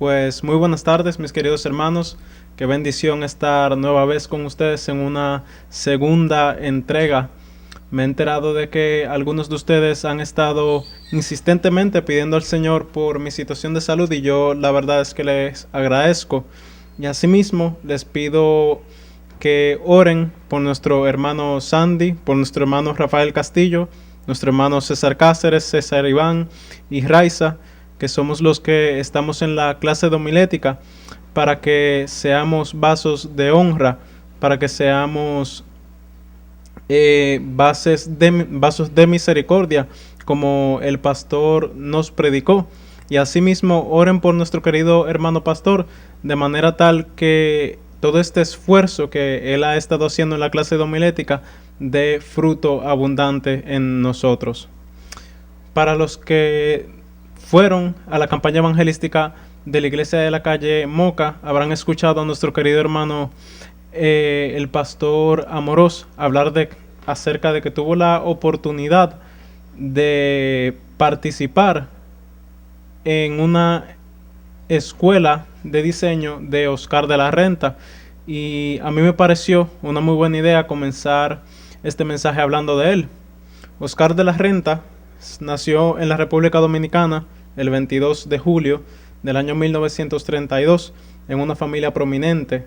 Pues muy buenas tardes, mis queridos hermanos. Qué bendición estar nueva vez con ustedes en una segunda entrega. Me he enterado de que algunos de ustedes han estado insistentemente pidiendo al Señor por mi situación de salud y yo la verdad es que les agradezco. Y asimismo les pido que oren por nuestro hermano Sandy, por nuestro hermano Rafael Castillo, nuestro hermano César Cáceres, César Iván y Raiza, que somos los que estamos en la clase de homilética, para que seamos vasos de honra, para que seamos vasos de misericordia, como el pastor nos predicó. Y asimismo oren por nuestro querido hermano pastor, de manera tal que todo este esfuerzo que él ha estado haciendo en la clase de homilética dé fruto abundante en nosotros. Para los que fueron a la campaña evangelística de la iglesia de la calle Moca, habrán escuchado a nuestro querido hermano el pastor Amorós hablar acerca de que tuvo la oportunidad de participar en una escuela de diseño de Oscar de la Renta, y a mí me pareció una muy buena idea comenzar este mensaje hablando de él. Oscar de la Renta nació en la República Dominicana el 22 de julio del año 1932 en una familia prominente.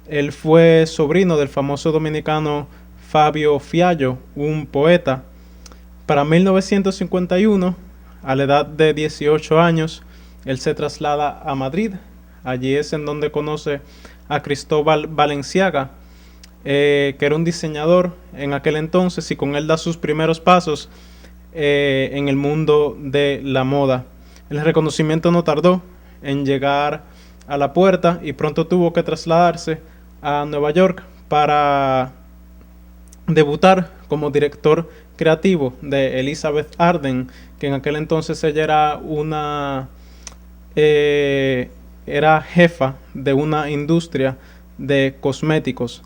Él fue sobrino del famoso dominicano Fabio Fiallo, un poeta. Para 1951, a la edad de 18 años, él se traslada a Madrid. Allí es en donde conoce a Cristóbal Valenciaga, que era un diseñador en aquel entonces, y con él da sus primeros pasos en el mundo de la moda. El reconocimiento no tardó en llegar a la puerta y pronto tuvo que trasladarse a Nueva York para debutar como director creativo de Elizabeth Arden, que en aquel entonces ella era jefa de una industria de cosméticos.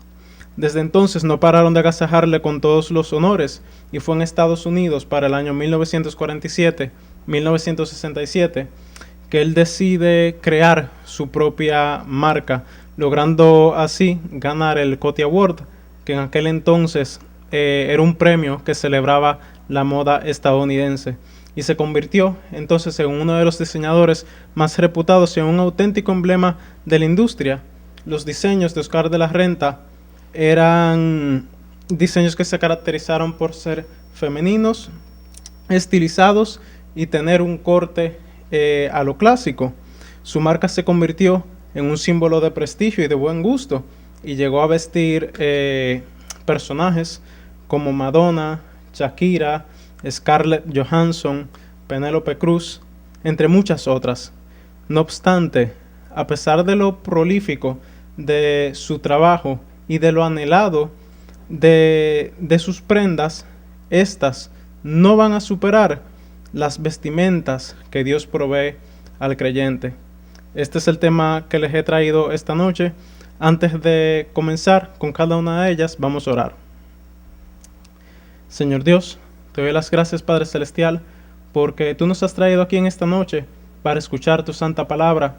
Desde entonces no pararon de agasajarle con todos los honores, y fue en Estados Unidos para el año 1947-1967 que él decide crear su propia marca, logrando así ganar el Coty Award, que en aquel entonces era un premio que celebraba la moda estadounidense, y se convirtió entonces en uno de los diseñadores más reputados y en un auténtico emblema de la industria. Los diseños de Oscar de la Renta eran diseños que se caracterizaron por ser femeninos, estilizados y tener un corte a lo clásico. Su marca se convirtió en un símbolo de prestigio y de buen gusto, y llegó a vestir personajes como Madonna, Shakira, Scarlett Johansson, Penélope Cruz, entre muchas otras. No obstante, a pesar de lo prolífico de su trabajo y de lo anhelado de sus prendas, estas no van a superar las vestimentas que Dios provee al creyente. Este es el tema que les he traído esta noche. Antes de comenzar con cada una de ellas, vamos a orar. Señor Dios, te doy las gracias, Padre Celestial, porque tú nos has traído aquí en esta noche para escuchar tu santa palabra.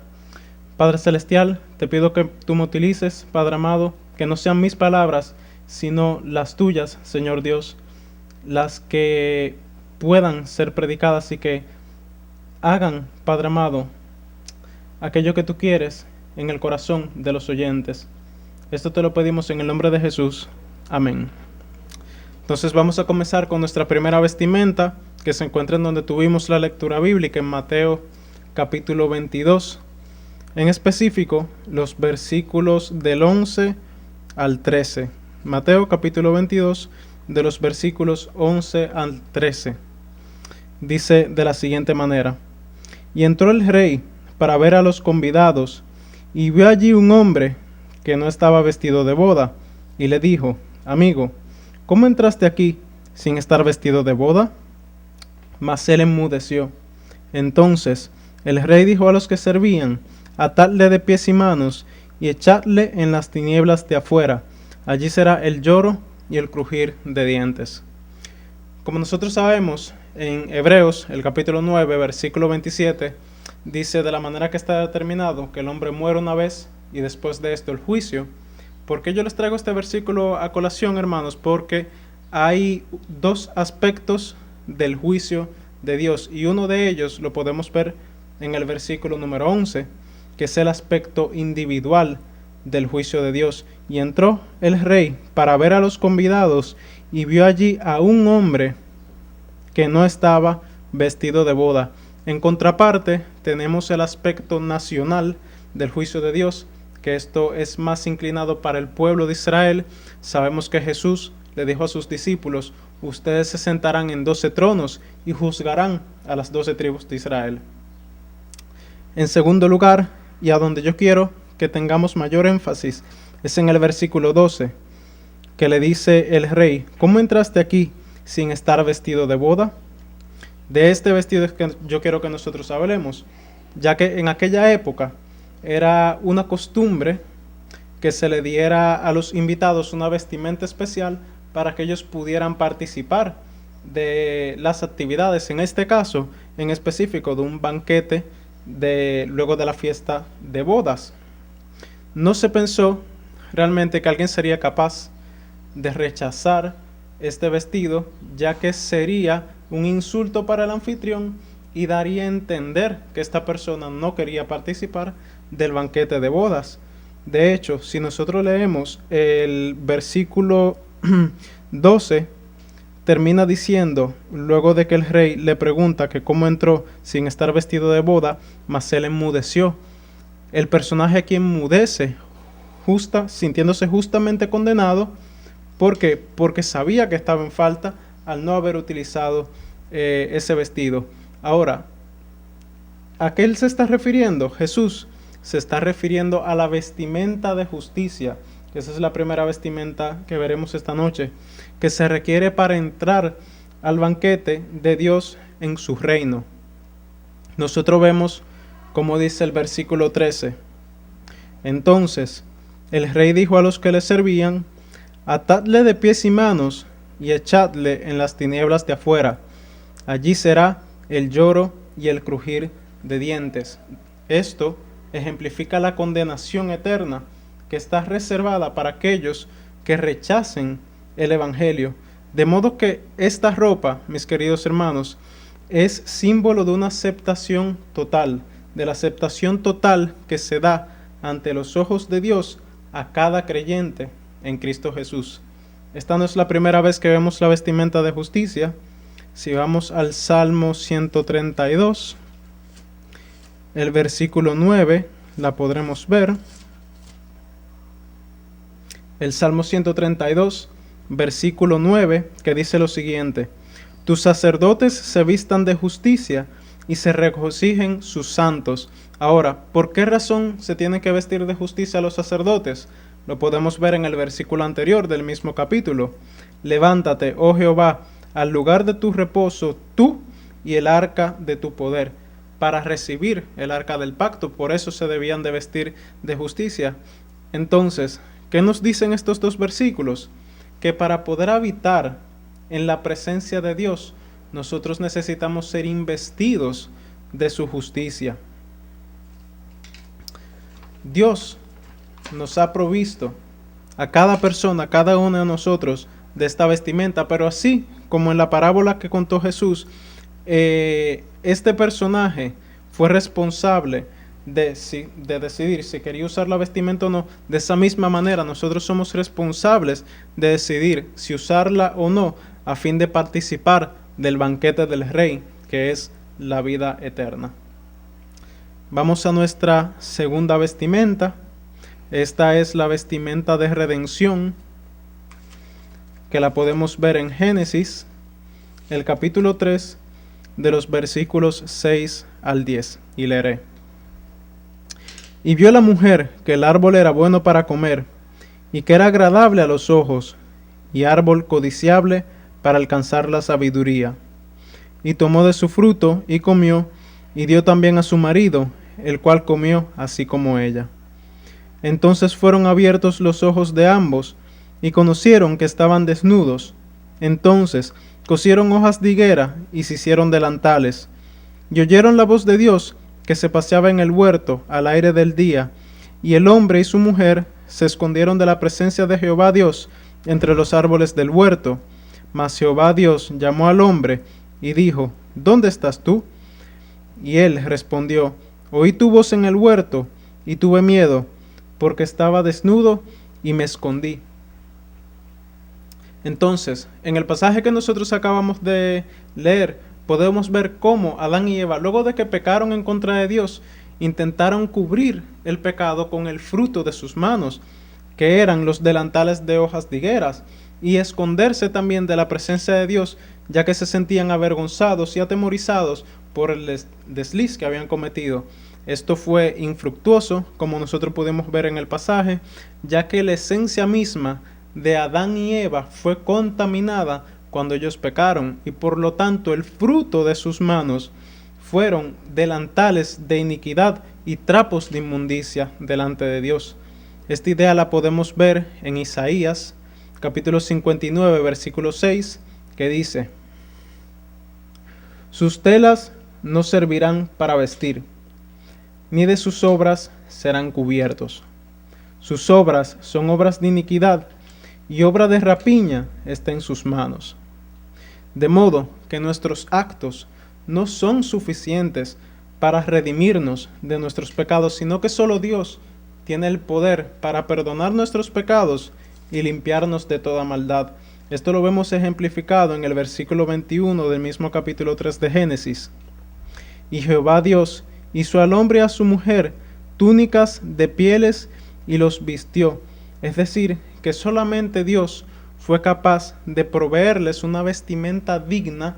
Padre Celestial, te pido que tú me utilices, Padre amado, que no sean mis palabras, sino las tuyas, Señor Dios, las que puedan ser predicadas y que hagan, Padre amado, aquello que tú quieres en el corazón de los oyentes. Esto te lo pedimos en el nombre de Jesús. Amén. Entonces vamos a comenzar con nuestra primera vestimenta, que se encuentra en donde tuvimos la lectura bíblica, en Mateo capítulo 22. En específico, los versículos del 11 al 13. Mateo capítulo 22, de los versículos 11 al 13. Dice de la siguiente manera: Y entró el rey para ver a los convidados, y vio allí un hombre que no estaba vestido de boda, y le dijo: Amigo, ¿cómo entraste aquí sin estar vestido de boda? Mas él enmudeció. Entonces el rey dijo a los que servían: Atadle de pies y manos, y echadle en las tinieblas de afuera. Allí será el lloro y el crujir de dientes. Como nosotros sabemos, en Hebreos, el capítulo 9, versículo 27, dice de la manera que está determinado que el hombre muere una vez y después de esto el juicio. ¿Por qué yo les traigo este versículo a colación, hermanos? Porque hay dos aspectos del juicio de Dios y uno de ellos lo podemos ver en el versículo número 11, que es el aspecto individual del juicio de Dios. Y entró el rey para ver a los convidados y vio allí a un hombre que no estaba vestido de boda. En contraparte, tenemos el aspecto nacional del juicio de Dios, que esto es más inclinado para el pueblo de Israel. Sabemos que Jesús le dijo a sus discípulos: ustedes se sentarán en 12 tronos y juzgarán a las 12 tribus de Israel. En segundo lugar, y a donde yo quiero que tengamos mayor énfasis, es en el versículo 12, que le dice el rey: ¿cómo entraste aquí sin estar vestido de boda? De este vestido es que yo quiero que nosotros hablemos, ya que en aquella época era una costumbre que se le diera a los invitados una vestimenta especial para que ellos pudieran participar de las actividades, en este caso en específico de un banquete luego de la fiesta de bodas. No se pensó realmente que alguien sería capaz de rechazar este vestido, ya que sería un insulto para el anfitrión y daría a entender que esta persona no quería participar del banquete de bodas. De hecho, si nosotros leemos el versículo 12, termina diciendo, luego de que el rey le pregunta que cómo entró sin estar vestido de boda, mas él enmudeció. El personaje aquí enmudece, sintiéndose justamente condenado. ¿Por qué? Porque sabía que estaba en falta al no haber utilizado ese vestido. Ahora, ¿a qué él se está refiriendo? Jesús se está refiriendo a la vestimenta de justicia, que esa es la primera vestimenta que veremos esta noche, que se requiere para entrar al banquete de Dios en su reino. Nosotros vemos, como dice el versículo 13, entonces el rey dijo a los que le servían: atadle de pies y manos y echadle en las tinieblas de afuera. Allí será el lloro y el crujir de dientes. Esto ejemplifica la condenación eterna que está reservada para aquellos que rechacen el Evangelio. De modo que esta ropa, mis queridos hermanos, es símbolo de una aceptación total, de la aceptación total que se da ante los ojos de Dios a cada creyente en Cristo Jesús. Esta no es la primera vez que vemos la vestimenta de justicia. Si vamos al Salmo 132, el versículo 9, la podremos ver. El Salmo 132, versículo 9, que dice lo siguiente: tus sacerdotes se vistan de justicia y se regocijen sus santos. Ahora, ¿por qué razón se tienen que vestir de justicia los sacerdotes? Lo podemos ver en el versículo anterior del mismo capítulo. Levántate, oh Jehová, al lugar de tu reposo, tú y el arca de tu poder, para recibir el arca del pacto. Por eso se debían de vestir de justicia. Entonces, ¿qué nos dicen estos dos versículos? Que para poder habitar en la presencia de Dios, nosotros necesitamos ser investidos de su justicia. Dios nos ha provisto a cada persona, a cada uno de nosotros, de esta vestimenta, pero así como en la parábola que contó Jesús, este personaje fue responsable de decidir si quería usar la vestimenta o no. De esa misma manera, nosotros somos responsables de decidir si usarla o no, a fin de participar del banquete del Rey, que es la vida eterna. Vamos a nuestra segunda vestimenta. Esta es la vestimenta de redención, que la podemos ver en Génesis, el capítulo 3, de los versículos 6 al 10, y leeré. Y vio la mujer que el árbol era bueno para comer, y que era agradable a los ojos, y árbol codiciable para alcanzar la sabiduría. Y tomó de su fruto, y comió, y dio también a su marido, el cual comió así como ella. Entonces fueron abiertos los ojos de ambos, y conocieron que estaban desnudos. Entonces cosieron hojas de higuera, y se hicieron delantales. Y oyeron la voz de Dios, que se paseaba en el huerto al aire del día, y el hombre y su mujer se escondieron de la presencia de Jehová Dios entre los árboles del huerto. Mas Jehová Dios llamó al hombre y dijo: ¿Dónde estás tú? Y él respondió: Oí tu voz en el huerto, y tuve miedo, porque estaba desnudo y me escondí. Entonces, en el pasaje que nosotros acabamos de leer, podemos ver cómo Adán y Eva, luego de que pecaron en contra de Dios, intentaron cubrir el pecado con el fruto de sus manos, que eran los delantales de hojas de higueras, y esconderse también de la presencia de Dios, ya que se sentían avergonzados y atemorizados por el desliz que habían cometido. Esto fue infructuoso, como nosotros pudimos ver en el pasaje, ya que la esencia misma de Adán y Eva fue contaminada cuando ellos pecaron, y por lo tanto el fruto de sus manos fueron delantales de iniquidad y trapos de inmundicia delante de Dios. Esta idea la podemos ver en Isaías, capítulo 59, versículo 6, que dice: Sus telas no servirán para vestir, ni de sus obras serán cubiertos. Sus obras son obras de iniquidad, y obra de rapiña está en sus manos. De modo que nuestros actos no son suficientes para redimirnos de nuestros pecados, sino que solo Dios tiene el poder para perdonar nuestros pecados y limpiarnos de toda maldad. Esto lo vemos ejemplificado en el versículo 21 del mismo capítulo 3 de Génesis. Y Jehová Dios hizo al hombre y a su mujer túnicas de pieles y los vistió. Es decir, que solamente Dios fue capaz de proveerles una vestimenta digna,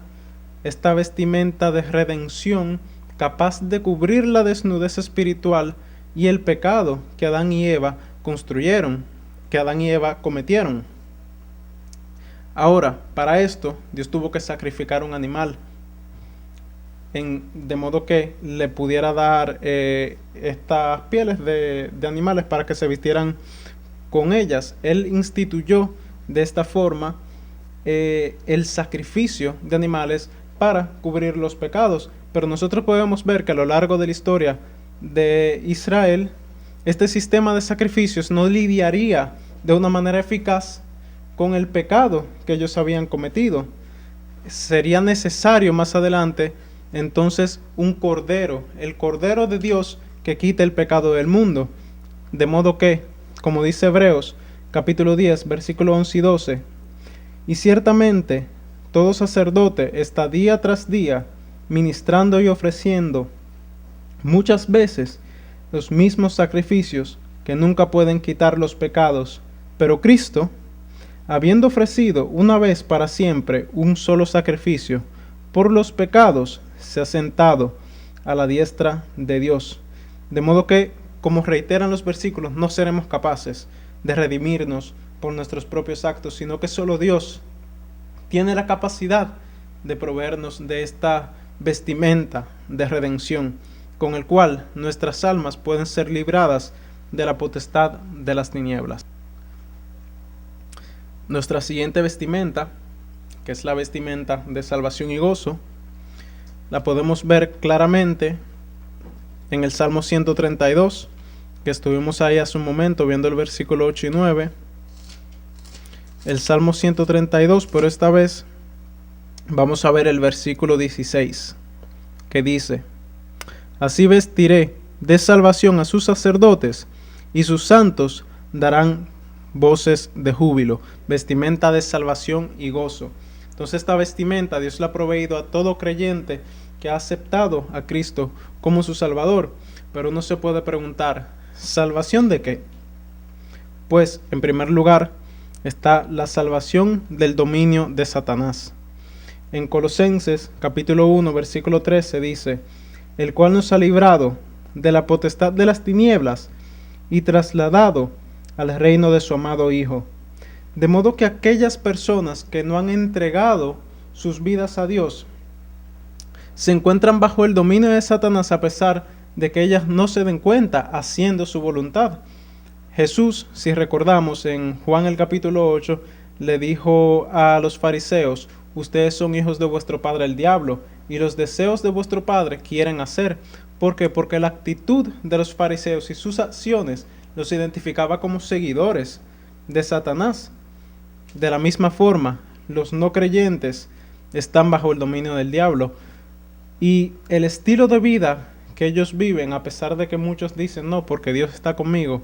esta vestimenta de redención, capaz de cubrir la desnudez espiritual y el pecado que Adán y Eva construyeron, que Adán y Eva cometieron. Ahora, para esto, Dios tuvo que sacrificar un animal, de modo que le pudiera dar estas pieles de animales para que se vistieran con ellas. Él instituyó de esta forma el sacrificio de animales para cubrir los pecados. Pero nosotros podemos ver que a lo largo de la historia de Israel, este sistema de sacrificios no lidiaría de una manera eficaz con el pecado que ellos habían cometido. Sería necesario más adelante entonces un cordero, el cordero de Dios que quite el pecado del mundo. De modo que, como dice Hebreos capítulo 10, versículo 11 y 12, y ciertamente todo sacerdote está día tras día ministrando y ofreciendo muchas veces los mismos sacrificios que nunca pueden quitar los pecados, pero Cristo, habiendo ofrecido una vez para siempre un solo sacrificio por los pecados, se ha sentado a la diestra de Dios. De modo que, como reiteran los versículos, no seremos capaces de redimirnos por nuestros propios actos, sino que solo Dios tiene la capacidad de proveernos de esta vestimenta de redención, con el cual nuestras almas pueden ser libradas de la potestad de las tinieblas. Nuestra siguiente vestimenta, que es la vestimenta de salvación y gozo, la podemos ver claramente en el Salmo 132, que estuvimos ahí hace un momento viendo el versículo 8 y 9. El Salmo 132, pero esta vez vamos a ver el versículo 16, que dice: Así vestiré de salvación a sus sacerdotes, y sus santos darán voces de júbilo. Vestimenta de salvación y gozo. Entonces esta vestimenta Dios la ha proveído a todo creyente que ha aceptado a Cristo como su Salvador. Pero uno se puede preguntar, ¿salvación de qué? Pues, en primer lugar, está la salvación del dominio de Satanás. En Colosenses capítulo 1, versículo 13 dice: el cual nos ha librado de la potestad de las tinieblas y trasladado al reino de su amado Hijo. De modo que aquellas personas que no han entregado sus vidas a Dios se encuentran bajo el dominio de Satanás, a pesar de que ellas no se den cuenta, haciendo su voluntad. Jesús, si recordamos, en Juan el capítulo 8, le dijo a los fariseos: ustedes son hijos de vuestro padre el diablo, y los deseos de vuestro padre quieren hacer. ¿Por qué? Porque la actitud de los fariseos y sus acciones los identificaba como seguidores de Satanás. De la misma forma, los no creyentes están bajo el dominio del diablo. Y el estilo de vida que ellos viven, a pesar de que muchos dicen no, porque Dios está conmigo,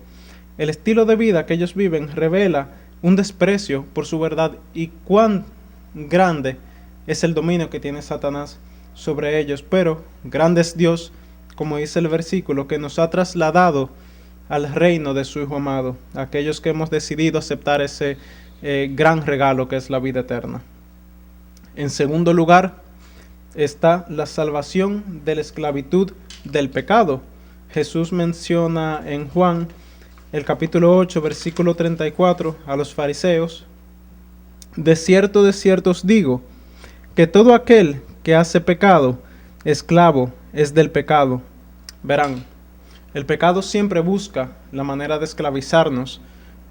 el estilo de vida que ellos viven revela un desprecio por su verdad y cuán grande es el dominio que tiene Satanás sobre ellos. Pero grande es Dios, como dice el versículo, que nos ha trasladado al reino de su Hijo amado, aquellos que hemos decidido aceptar ese gran regalo que es la vida eterna. En segundo lugar está la salvación de la esclavitud del pecado. Jesús menciona en Juan el capítulo 8, versículo 34 a los fariseos: de cierto os digo, que todo aquel que hace pecado, esclavo es del pecado. Verán, el pecado siempre busca la manera de esclavizarnos,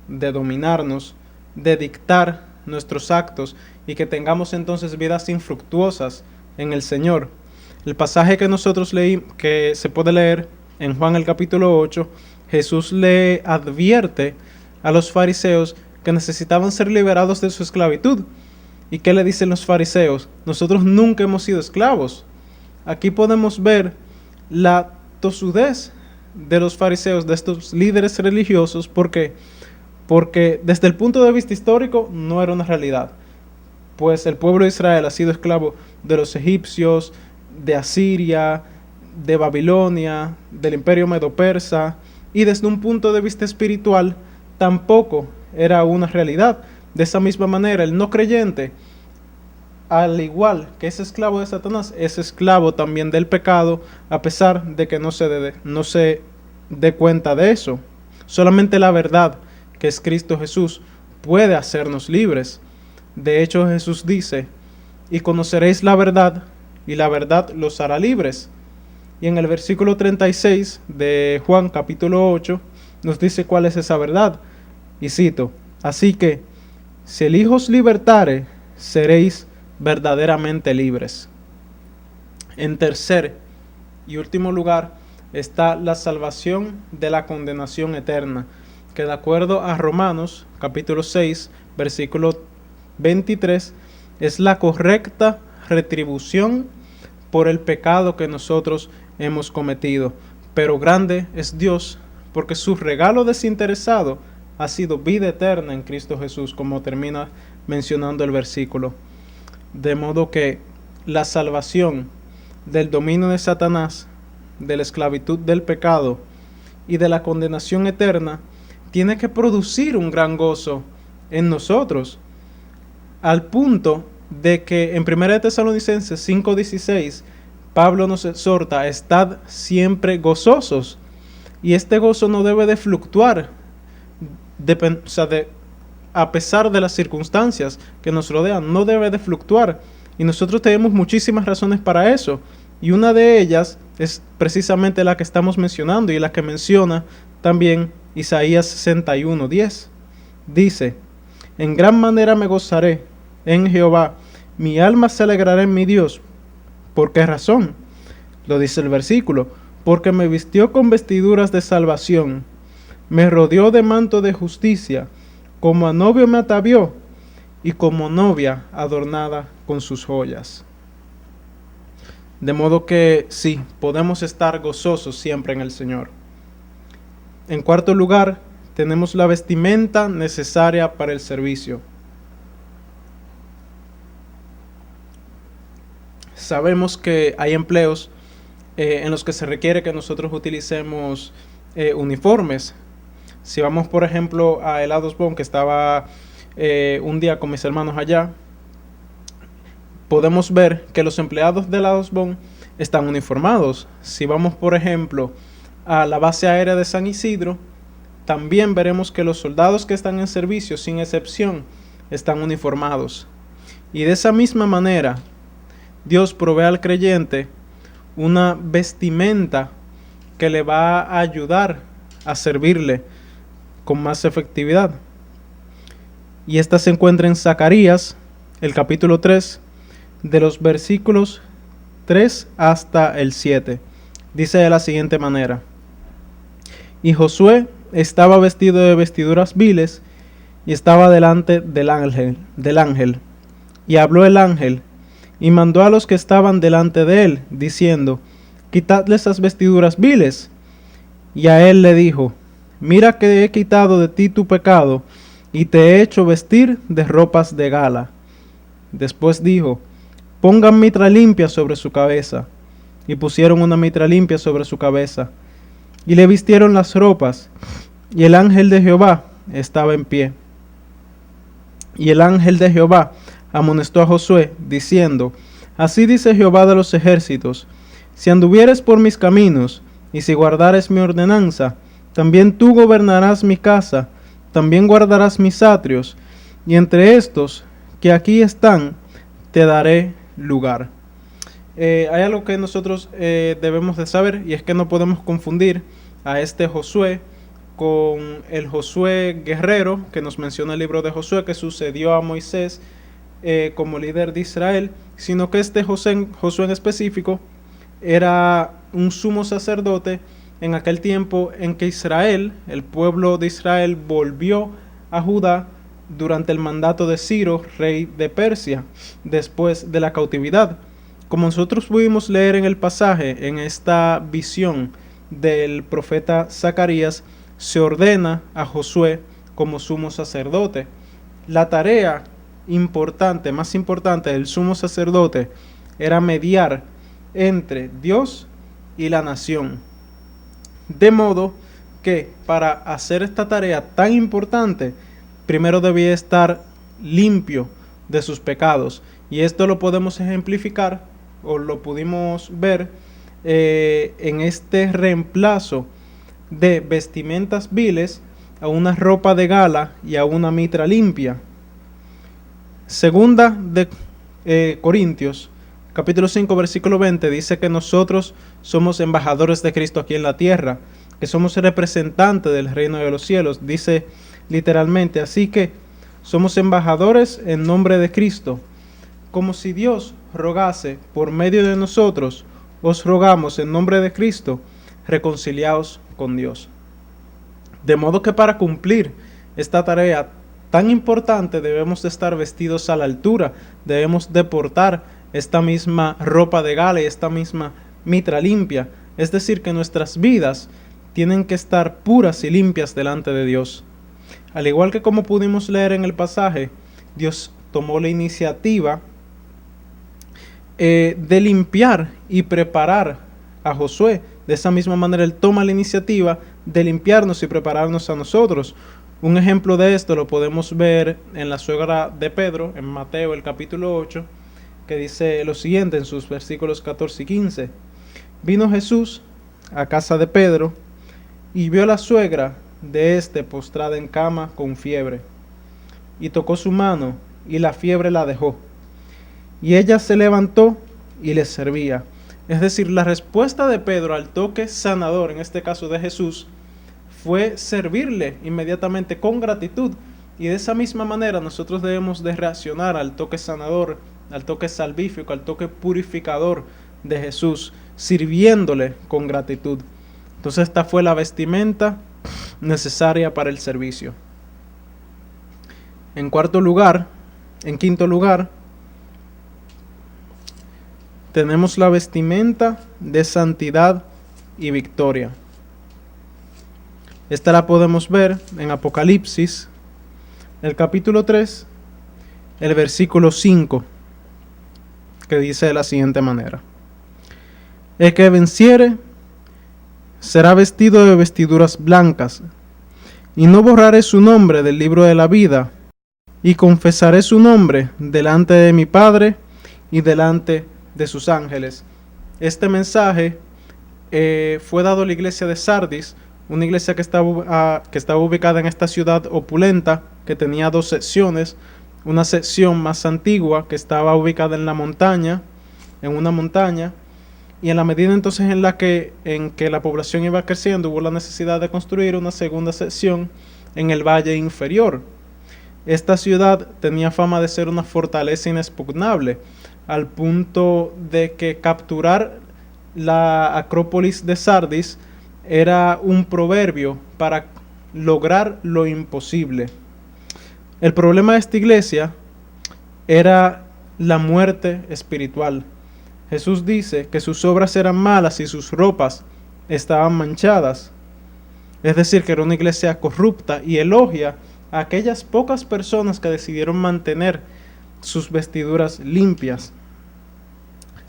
de dominarnos, de dictar nuestros actos y que tengamos entonces vidas infructuosas en el Señor. El pasaje que nosotros leímos, que se puede leer en Juan el capítulo 8, Jesús le advierte a los fariseos que necesitaban ser liberados de su esclavitud. ¿Y qué le dicen los fariseos? Nosotros nunca hemos sido esclavos. Aquí podemos ver la tosudez de los fariseos, de estos líderes religiosos. ¿Por qué? Porque desde el punto de vista histórico no era una realidad, pues el pueblo de Israel ha sido esclavo de los egipcios, de Asiria, de Babilonia, del imperio medo-persa, y desde un punto de vista espiritual tampoco era una realidad. De esa misma manera, el no creyente, al igual que es esclavo de Satanás, es esclavo también del pecado, a pesar de que no se dé cuenta de eso. Solamente la verdad, que es Cristo Jesús, puede hacernos libres. De hecho, Jesús dice: y conoceréis la verdad, y la verdad los hará libres. Y en el versículo 36 de Juan capítulo 8 nos dice cuál es esa verdad. Y cito: así que, si el Hijo os libertare, seréis verdaderamente libres. En tercer y último lugar está la salvación de la condenación eterna, que de acuerdo a Romanos capítulo 6 versículo 23 es la correcta retribución por el pecado que nosotros hemos cometido. Pero grande es Dios, porque su regalo desinteresado ha sido vida eterna en Cristo Jesús, como termina mencionando el versículo. De modo que la salvación del dominio de Satanás, de la esclavitud del pecado y de la condenación eterna tiene que producir un gran gozo en nosotros, al punto de que en 1 Tesalonicenses 5:16 Pablo nos exhorta: estad siempre gozosos. Y este gozo no debe de fluctuar, a pesar de las circunstancias que nos rodean, no debe de fluctuar. Y nosotros tenemos muchísimas razones para eso. Y una de ellas es precisamente la que estamos mencionando y la que menciona también Isaías 61:10. Dice: en gran manera me gozaré en Jehová, mi alma se alegrará en mi Dios. ¿Por qué razón? Lo dice el versículo: porque me vistió con vestiduras de salvación, me rodeó de manto de justicia, como a novio me atavió, y como novia adornada con sus joyas. De modo que sí, podemos estar gozosos siempre en el Señor. En cuarto lugar, tenemos la vestimenta necesaria para el servicio. Sabemos que hay empleos en los que se requiere que nosotros utilicemos uniformes. Si vamos, por ejemplo, a Helados Bon, que estaba un día con mis hermanos allá, podemos ver que los empleados de Helados Bon están uniformados. Si vamos, por ejemplo, a la base aérea de San Isidro, también veremos que los soldados que están en servicio, sin excepción, están uniformados. Y de esa misma manera, Dios provee al creyente una vestimenta que le va a ayudar a servirle con más efectividad. Y esta se encuentra en Zacarías, el capítulo 3, de los versículos 3 hasta el 7. Dice de la siguiente manera: y Josué estaba vestido de vestiduras viles y estaba delante del ángel. Y habló el ángel y mandó a los que estaban delante de él, diciendo: quitadle esas vestiduras viles. Y a él le dijo: mira que he quitado de ti tu pecado y te he hecho vestir de ropas de gala. Después dijo: pongan mitra limpia sobre su cabeza. Y pusieron una mitra limpia sobre su cabeza. Y le vistieron las ropas. Y el ángel de Jehová estaba en pie. Y el ángel de Jehová amonestó a Josué, diciendo: así dice Jehová de los ejércitos: si anduvieres por mis caminos, y si guardares mi ordenanza, también tú gobernarás mi casa, también guardarás mis atrios, y entre estos que aquí están, te daré lugar. Hay algo que nosotros debemos de saber, y es que no podemos confundir a este Josué con el Josué guerrero que nos menciona el libro de Josué, que sucedió a Moisés como líder de Israel, sino que este Josué en específico era un sumo sacerdote en aquel tiempo en que Israel, el pueblo de Israel, volvió a Judá durante el mandato de Ciro, rey de Persia, después de la cautividad. Como nosotros pudimos leer en el pasaje, en esta visión del profeta Zacarías, se ordena a Josué como sumo sacerdote. La tarea importante, más importante del sumo sacerdote, era mediar entre Dios y la nación. De modo que para hacer esta tarea tan importante, primero debía estar limpio de sus pecados. Y esto lo podemos ejemplificar, o lo pudimos ver en este reemplazo de vestimentas viles a una ropa de gala y a una mitra limpia. Segunda de Corintios, capítulo 5, versículo 20, dice que nosotros somos embajadores de Cristo aquí en la tierra, que somos representantes del reino de los cielos. Dice literalmente: así que somos embajadores en nombre de Cristo, como si Dios rogase por medio de nosotros. Os rogamos en nombre de Cristo, reconciliaos con Dios. De modo que para cumplir esta tarea tan importante debemos de estar vestidos a la altura, debemos de portar esta misma ropa de gala y esta misma mitra limpia. Es decir, que nuestras vidas tienen que estar puras y limpias delante de Dios. Al igual que como pudimos leer en el pasaje, Dios tomó la iniciativa de limpiar y preparar a Josué. De esa misma manera Él toma la iniciativa de limpiarnos y prepararnos a nosotros. Un ejemplo de esto lo podemos ver en la suegra de Pedro, en Mateo el capítulo 8, que dice lo siguiente en sus versículos 14 y 15. Vino Jesús a casa de Pedro y vio a la suegra de éste postrada en cama con fiebre, y tocó su mano, y la fiebre la dejó. Y ella se levantó y les servía. Es decir, la respuesta de Pedro al toque sanador, en este caso de Jesús, fue servirle inmediatamente con gratitud. Y de esa misma manera nosotros debemos de reaccionar al toque sanador, al toque salvífico, al toque purificador de Jesús, sirviéndole con gratitud. Entonces esta fue la vestimenta necesaria para el servicio. En quinto lugar, tenemos la vestimenta de santidad y victoria. Esta la podemos ver en Apocalipsis, el capítulo 3, el versículo 5, que dice de la siguiente manera: el que venciere será vestido de vestiduras blancas, y no borraré su nombre del libro de la vida, y confesaré su nombre delante de mi Padre y delante de sus ángeles. Este mensaje fue dado a la iglesia de Sardis, una iglesia que estaba ubicada en esta ciudad opulenta, que tenía dos secciones. Una sección más antigua que estaba ubicada en la montaña, en una montaña, y en la medida entonces en que la población iba creciendo, hubo la necesidad de construir una segunda sección en el valle inferior. Esta ciudad tenía fama de ser una fortaleza inexpugnable, al punto de que capturar la Acrópolis de Sardis era un proverbio para lograr lo imposible. El problema de esta iglesia era la muerte espiritual. Jesús dice que sus obras eran malas y sus ropas estaban manchadas. Es decir, que era una iglesia corrupta, y elogia a aquellas pocas personas que decidieron mantener sus vestiduras limpias.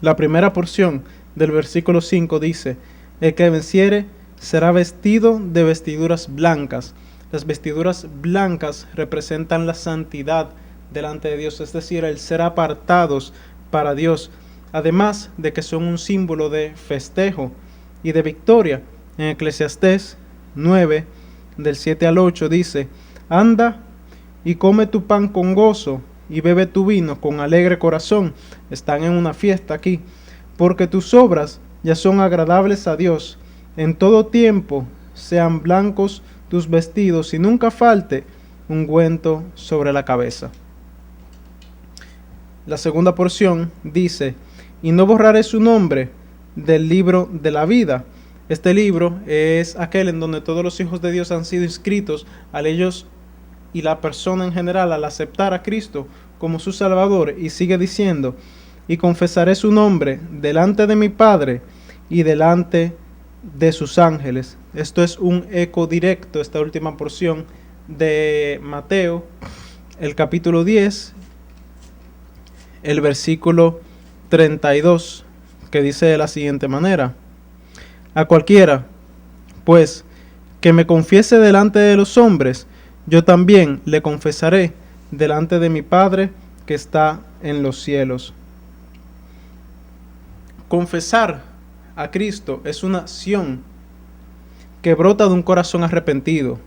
La primera porción del versículo 5 dice: el que venciere será vestido de vestiduras blancas. Las vestiduras blancas representan la santidad delante de Dios, es decir, el ser apartados para Dios, además de que son un símbolo de festejo y de victoria. En Eclesiastés 9, del 7 al 8 dice: anda y come tu pan con gozo y bebe tu vino con alegre corazón. Están en una fiesta aquí, porque tus obras ya son agradables a Dios. En todo tiempo sean blancos tus vestidos y nunca falte ungüento sobre la cabeza. La segunda porción dice: y no borraré su nombre del libro de la vida. Este libro es aquel en donde todos los hijos de Dios han sido inscritos, al ellos y la persona en general al aceptar a Cristo como su Salvador. Y sigue diciendo: y confesaré su nombre delante de mi Padre y delante de sus ángeles. Esto es un eco directo, esta última porción de Mateo, el capítulo 10, el versículo 32, que dice de la siguiente manera: a cualquiera, pues, que me confiese delante de los hombres, yo también le confesaré delante de mi Padre que está en los cielos. Confesar a Cristo es una acción que brota de un corazón arrepentido,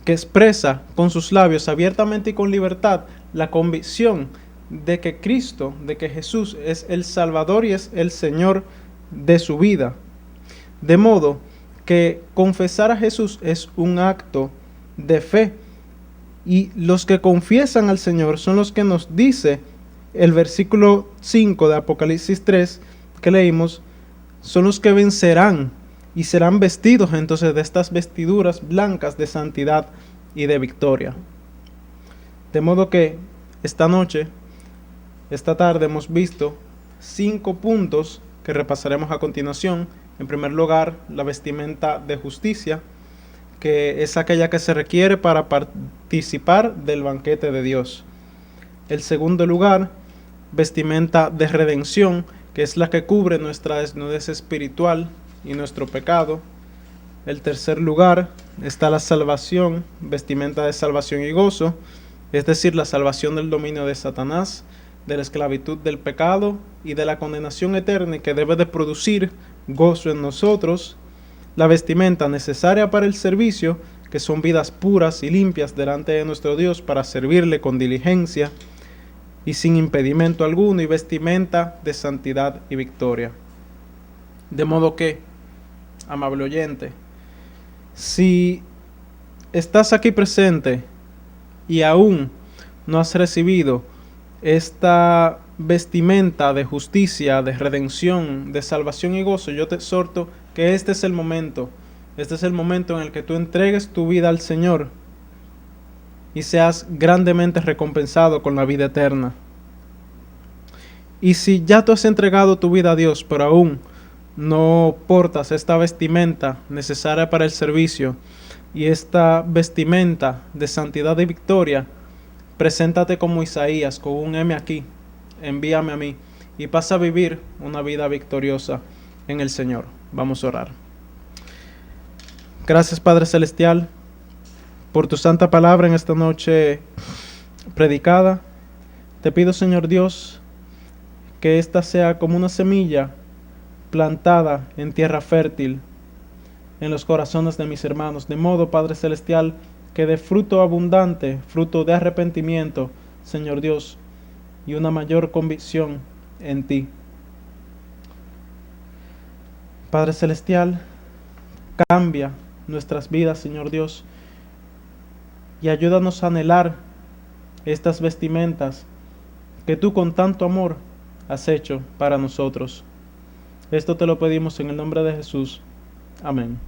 que expresa con sus labios abiertamente y con libertad la convicción de que Cristo, de que Jesús es el Salvador y es el Señor de su vida. De modo que confesar a Jesús es un acto de fe, y los que confiesan al Señor son los que nos dice el versículo 5 de Apocalipsis 3 que leímos, son los que vencerán y serán vestidos entonces de estas vestiduras blancas de santidad y de victoria. De modo que esta noche, esta tarde, hemos visto 5 puntos que repasaremos a continuación. En primer lugar, la vestimenta de justicia, que es aquella que se requiere para participar del banquete de Dios. El segundo lugar, vestimenta de redención, que es la que cubre nuestra desnudez espiritual y nuestro pecado. El tercer lugar está la salvación, vestimenta de salvación y gozo, es decir, la salvación del dominio de Satanás, de la esclavitud del pecado y de la condenación eterna, que debe de producir gozo en nosotros. La vestimenta necesaria para el servicio, que son vidas puras y limpias delante de nuestro Dios para servirle con diligencia y sin impedimento alguno, y vestimenta de santidad y victoria. De modo que, amable oyente, si estás aquí presente y aún no has recibido esta vestimenta de justicia, de redención, de salvación y gozo, yo te exhorto que este es el momento en el que tú entregues tu vida al Señor y seas grandemente recompensado con la vida eterna. Y si ya tú has entregado tu vida a Dios, pero aún no portas esta vestimenta necesaria para el servicio y esta vestimenta de santidad y victoria, preséntate como Isaías, con un heme aquí, envíame a mí, y pasa a vivir una vida victoriosa en el Señor. Vamos a orar. Gracias, Padre Celestial, por tu santa palabra en esta noche predicada. Te pido, Señor Dios, que esta sea como una semilla plantada en tierra fértil en los corazones de mis hermanos, de modo, Padre Celestial, que dé fruto abundante, fruto de arrepentimiento, Señor Dios, y una mayor convicción en ti. Padre Celestial, cambia nuestras vidas, Señor Dios, y ayúdanos a anhelar estas vestimentas que tú con tanto amor has hecho para nosotros. Esto te lo pedimos en el nombre de Jesús. Amén.